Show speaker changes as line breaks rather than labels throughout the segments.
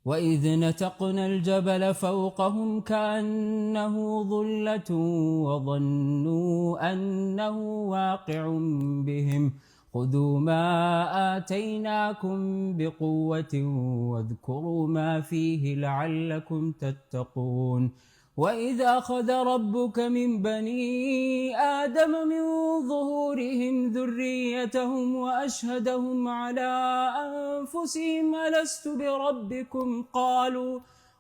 وإذ نتقنا الجبل فوقهم كأنه ظلة وظنوا أنه واقع بهم خذوا ما آتيناكم بقوة واذكروا ما فيه لعلكم تتقون وإذ أخذ ربك من بني آدم من ظهورهم ذريتهم وأشهدهم على أنفسهم ألست بربكم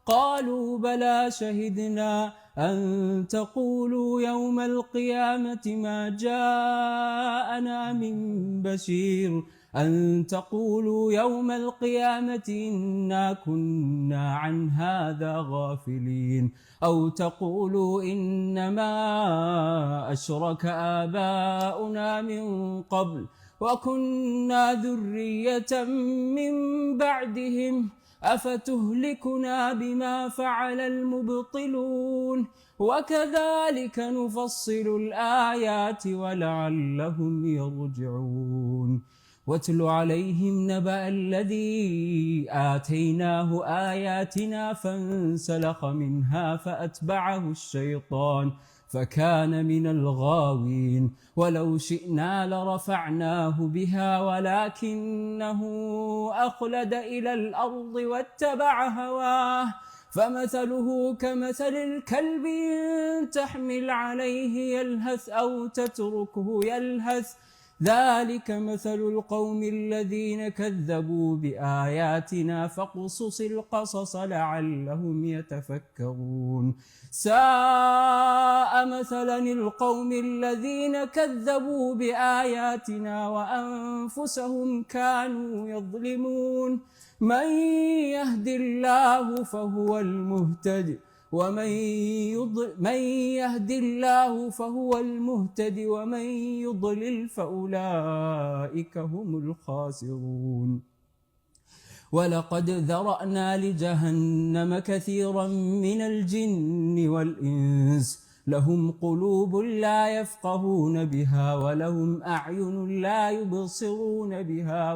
قالوا بلى شهدنا أن تقولوا يوم القيامة ما جاءنا من بشير أن تقولوا يوم القيامة إنا كنا عن هذا غافلين أو تقولوا إنما أشرك آباؤنا من قبل وكنا ذرية من بعدهم أفتهلكنا بما فعل المبطلون وكذلك نفصل الآيات ولعلهم يرجعون واتل عليهم نبأ الذي آتيناه آياتنا فانسلخ منها فأتبعه الشيطان فكان من الغاوين ولو شئنا لرفعناه بها ولكنه أخلد إلى الأرض واتبع هواه فمثله كمثل الكلب إن تحمل عليه يلهث أو تتركه يلهث ذلك مثل القوم الذين كذبوا بآياتنا فاقصص القصص لعلهم يتفكرون ساء مثلا القوم الذين كذبوا بآياتنا وأنفسهم كانوا يظلمون من يهد الله فهو المهتد ومن يضلل فأولئك هم الخاسرون ولقد ذرأنا لجهنم كثيرا من الجن والإنس لهم قلوب لا يفقهون بها ولهم أعين لا يبصرون بها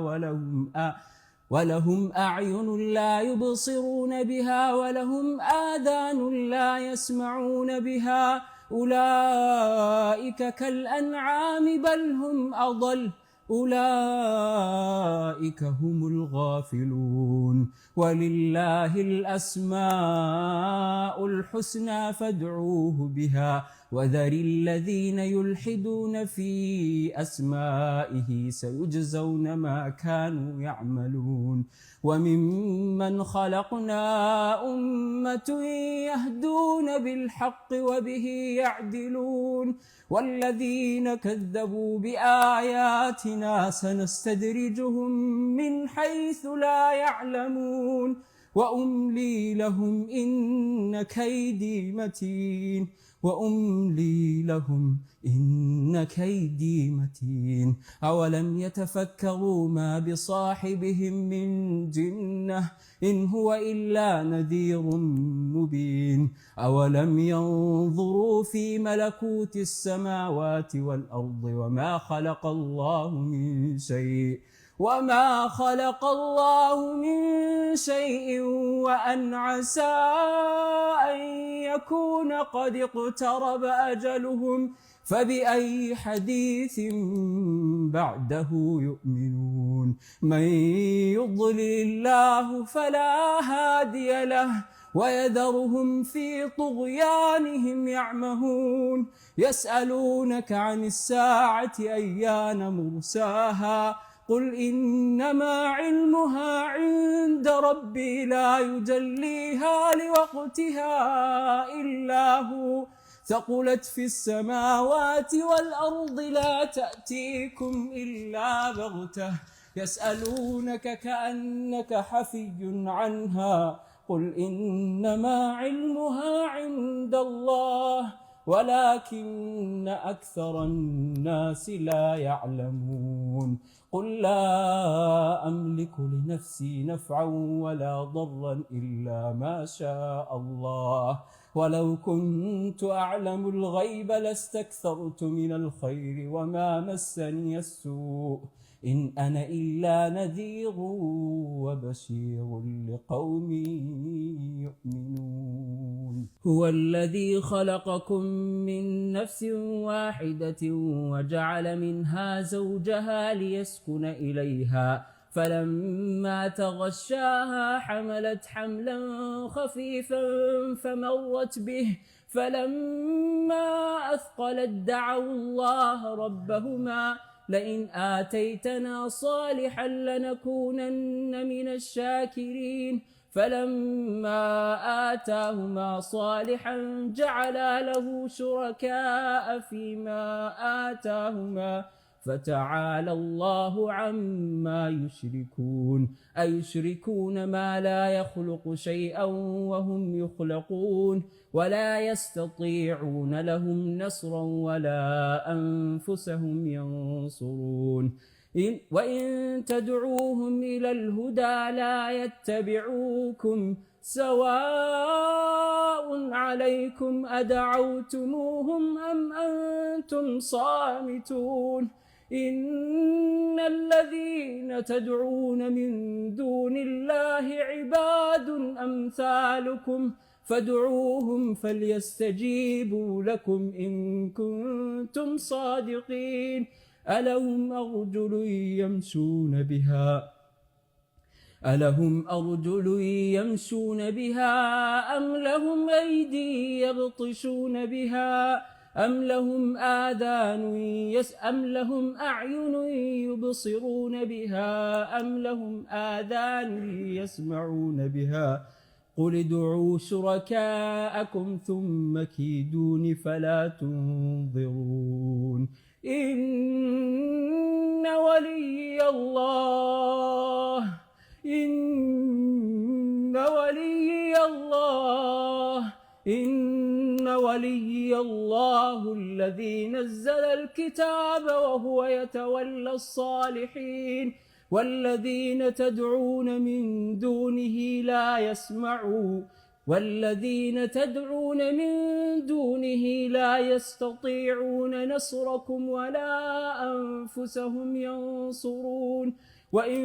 ولهم أعين لا يبصرون بها ولهم آذان لا يسمعون بها أولئك كالأنعام بل هم أضل أولئك هم الغافلون ولله الأسماء الحسنى فادعوه بها وذر الذين يلحدون في أسمائه سيجزون ما كانوا يعملون وممن خلقنا أمة يهدون بالحق وبه يعدلون والذين كذبوا بآياتنا سنستدرجهم من حيث لا يعلمون وأملي لهم إن كيدي متين أولم يتفكروا ما بصاحبهم من جنة إن هو إلا نذير مبين أولم ينظروا في ملكوت السماوات والأرض وما خلق الله من شيء وأن عسى أن يكون قد اقترب أجلهم فبأي حديث بعده يؤمنون من يضلل الله فلا هادي له ويذرهم في طغيانهم يعمهون يسألونك عن الساعة أيان مرساها قل إنما علمها عند ربي لا يجليها لوقتها إلا هو ثقلت في السماوات والأرض لا تأتيكم إلا بغتة يسألونك كأنك حفي عنها قل إنما علمها عند الله ولكن أكثر الناس لا يعلمون قل لا أملك لنفسي نفعا ولا ضرا إلا ما شاء الله ولو كنت أعلم الغيب لاستكثرت من الخير وما مسني السوء إن أنا إلا نذير وبشير لقوم يؤمنون هو الذي خلقكم من نفس واحدة وجعل منها زوجها ليسكن إليها فلما تغشاها حملت حملا خفيفا فمرت به فلما أثقلت دعوا الله ربهما لئن آتيتنا صالحا لنكونن من الشاكرين فلما آتاهما صالحا جعلا له شركاء فيما آتاهما فتعالى الله عما يشركون أيشركون ما لا يخلق شيئا وهم يخلقون ولا يستطيعون لهم نصرا ولا أنفسهم ينصرون وإن تدعوهم إلى الهدى لا يتبعوكم سواء عليكم أدعوتموهم أم أنتم صامتون إن الذين تدعون من دون الله عباد أمثالكم فادعوهم فليستجيبوا لكم إن كنتم صادقين ألهم أرجل يمشون بها أم لهم أيدي يبطشون بها أم لهم أم لهم أعين يبصرون بها أم لهم آذان يسمعون بها قل ادعوا شركاءكم ثم كيدون فلا تنظرون إن ولي الله الذي نزل الكتاب وهو يتولى الصالحين والذين تدعون من دونه لا يستطيعون نصركم ولا أنفسهم ينصرون وإن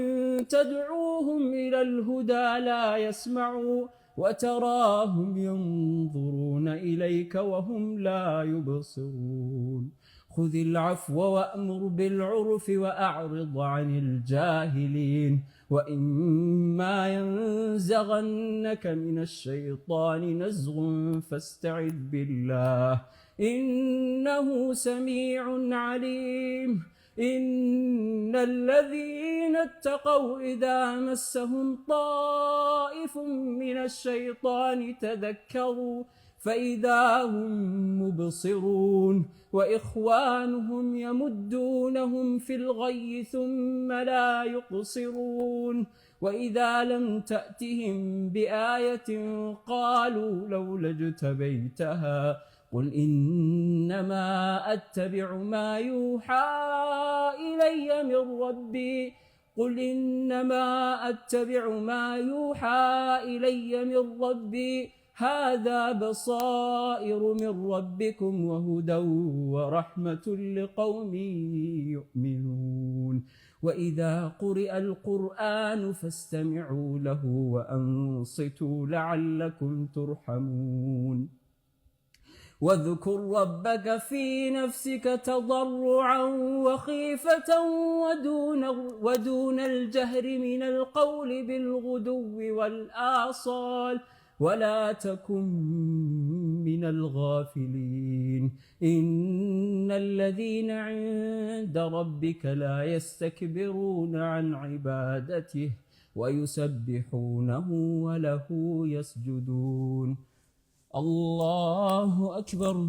تدعوهم إلى الهدى لا يسمعوا وتراهم ينظرون إليك وهم لا يبصرون خذ العفو وأمر بالعرف وأعرض عن الجاهلين وإما ينزغنك من الشيطان نزغ فاستعذ بالله إنه سميع عليم إن الذين اتقوا إذا مسهم طائف من الشيطان تذكروا فإذا هم مبصرون وإخوانهم يمدونهم في الغي ثم لا يقصرون وإذا لم تأتهم بآية قالوا لولا اجتبيتها قل إنما أتبع ما يوحى إلي من ربي هذا بصائر من ربكم وهدى ورحمة لقوم يؤمنون وإذا قرئ القرآن فاستمعوا له وأنصتوا لعلكم ترحمون واذكر ربك في نفسك تضرعا وخيفة ودون الجهر من القول بالغدو والآصال ولا تكن من الغافلين إن الذين عند ربك لا يستكبرون عن عبادته ويسبحونه وله يسجدون الله أكبر